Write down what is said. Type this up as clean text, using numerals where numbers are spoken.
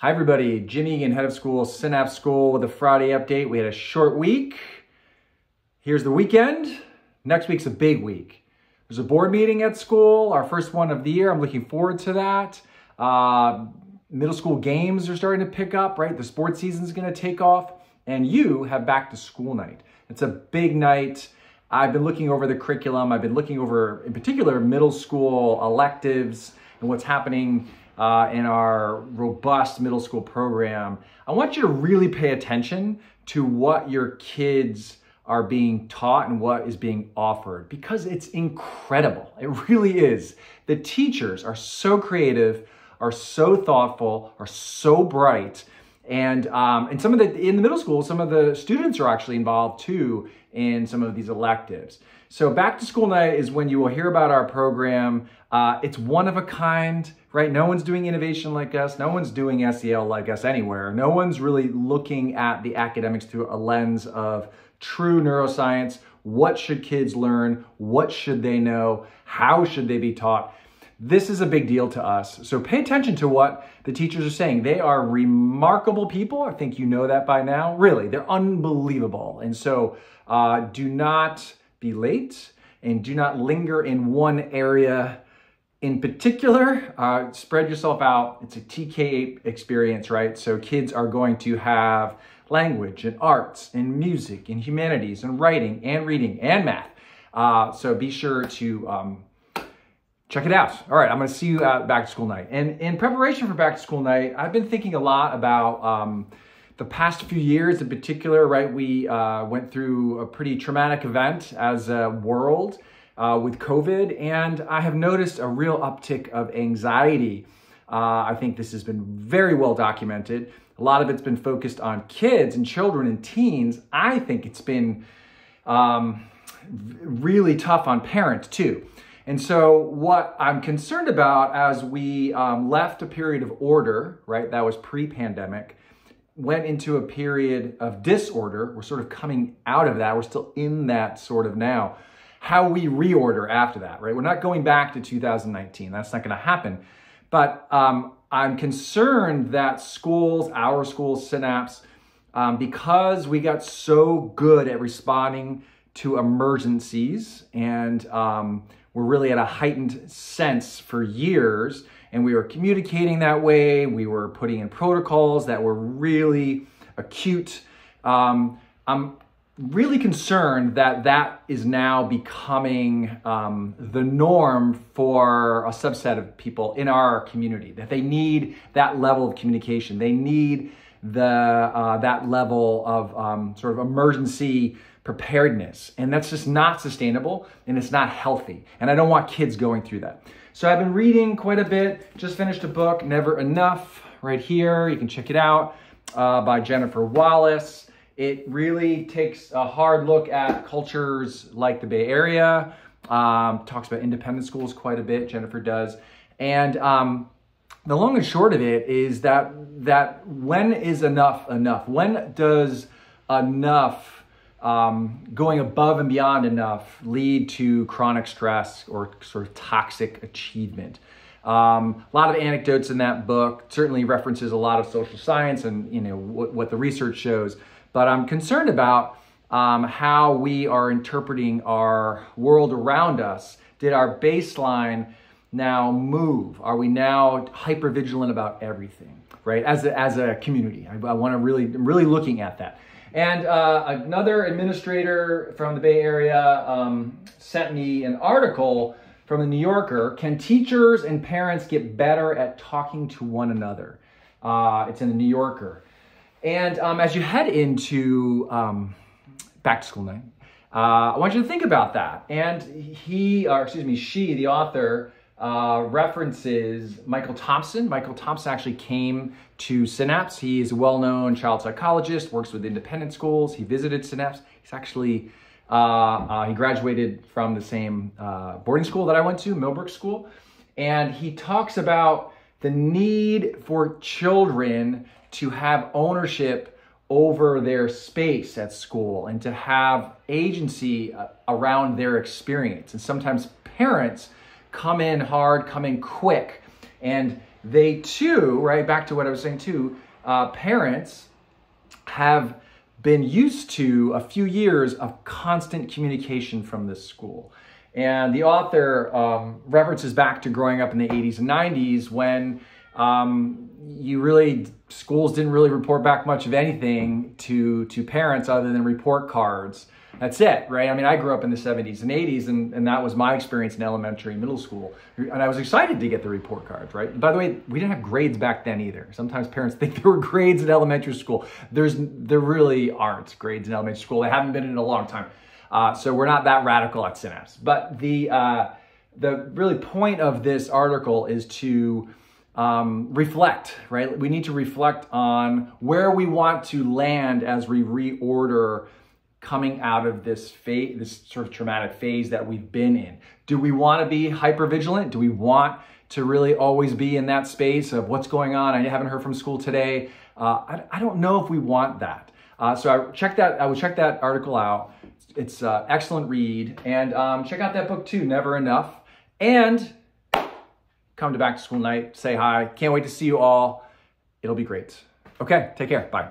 Hi everybody, Jimmy Egan, head of school, Synapse School with a Friday update. We had a short week. Here's the weekend. Next week's a big week. There's a board meeting at school, our first one of the year. I'm looking forward to that. Middle school games are starting to pick up, right? The sports season's gonna take off, and you have back to school night. It's a big night. I've been looking over the curriculum. I've been looking over, in particular, middle school electives and what's happening in our robust middle school program. I want you to really pay attention to what your kids are being taught and what is being offered, because it's incredible. It really is. The teachers are so creative, are so thoughtful, are so bright. And in the middle school, some of the students are actually involved too in some of these electives. So back to school night is when you will hear about our program. It's one of a kind, right? No one's doing innovation like us. No one's doing SEL like us anywhere. No one's really looking at the academics through a lens of true neuroscience. What should kids learn? What should they know? How should they be taught? This is a big deal to us. So pay attention to what the teachers are saying. They are remarkable people. I think you know that by now. Really, they're unbelievable. And so do not be late and do not linger in one area in particular. Spread yourself out. It's a TK experience, right? So kids are going to have language and arts and music and humanities and writing and reading and math. So be sure to check it out. All right, I'm gonna see you at back to school night. And in preparation for back to school night, I've been thinking a lot about the past few years in particular, right? We went through a pretty traumatic event as a world with COVID, and I have noticed a real uptick of anxiety. I think this has been very well documented. A lot of it's been focused on kids and children and teens. I think it's been really tough on parents too. And so what I'm concerned about as we left a period of order, right, that was pre-pandemic, went into a period of disorder. We're sort of coming out of that. We're still in that sort of now. How we reorder after that, right? We're not going back to 2019. That's not going to happen. But I'm concerned that schools, our schools, Synapse, because we got so good at responding to emergencies and we're really at a heightened sense for years, and we were communicating that way. We were putting in protocols that were really acute. I'm really concerned that that is now becoming the norm for a subset of people in our community, that they need that level of communication. They need that level of sort of emergency preparedness. And that's just not sustainable, and it's not healthy. And I don't want kids going through that. So I've been reading quite a bit. Just finished a book, Never Enough, right here. You can check it out, by Jennifer Wallace. It really takes a hard look at cultures like the Bay Area. Talks about independent schools quite a bit, Jennifer does. And the long and short of it is that when is enough enough? When does enough, going above and beyond enough, lead to chronic stress or sort of toxic achievement? A lot of anecdotes in that book, certainly references a lot of social science and what the research shows. But I'm concerned about how we are interpreting our world around us. Did our baseline now move? Are we now hypervigilant about everything, right? As a community, I want to really looking at that. And another administrator from the Bay Area sent me an article from the New Yorker. Can teachers and parents get better at talking to one another? It's in the New Yorker. And as you head into back to school night, I want you to think about that. And she, the author, references Michael Thompson. Michael Thompson actually came to Synapse. He is a well-known child psychologist, works with independent schools. He visited Synapse. He's actually, he graduated from the same boarding school that I went to, Millbrook School. And he talks about the need for children to have ownership over their space at school and to have agency around their experience. And sometimes parents come in hard, come in quick, and they too, right, back to what I was saying too, parents have been used to a few years of constant communication from this school. And the author references back to growing up in the 80s and 90s when schools didn't really report back much of anything to parents other than report cards. That's it, right? I mean, I grew up in the 70s and 80s, and that was my experience in elementary and middle school. And I was excited to get the report cards, right? By the way, we didn't have grades back then either. Sometimes parents think there were grades in elementary school. There really aren't grades in elementary school. They haven't been in a long time. So we're not that radical at Synapse. But the really point of this article is to reflect, right? We need to reflect on where we want to land as we reorder coming out of this phase, this sort of traumatic phase that we've been in. Do we want to be hypervigilant? Do we want to really always be in that space of what's going on? I haven't heard from school today. I don't know if we want that. So I would check that article out. It's an excellent read. And check out that book too, Never Enough. And come to back to school night, say hi. Can't wait to see you all. It'll be great. Okay, take care. Bye.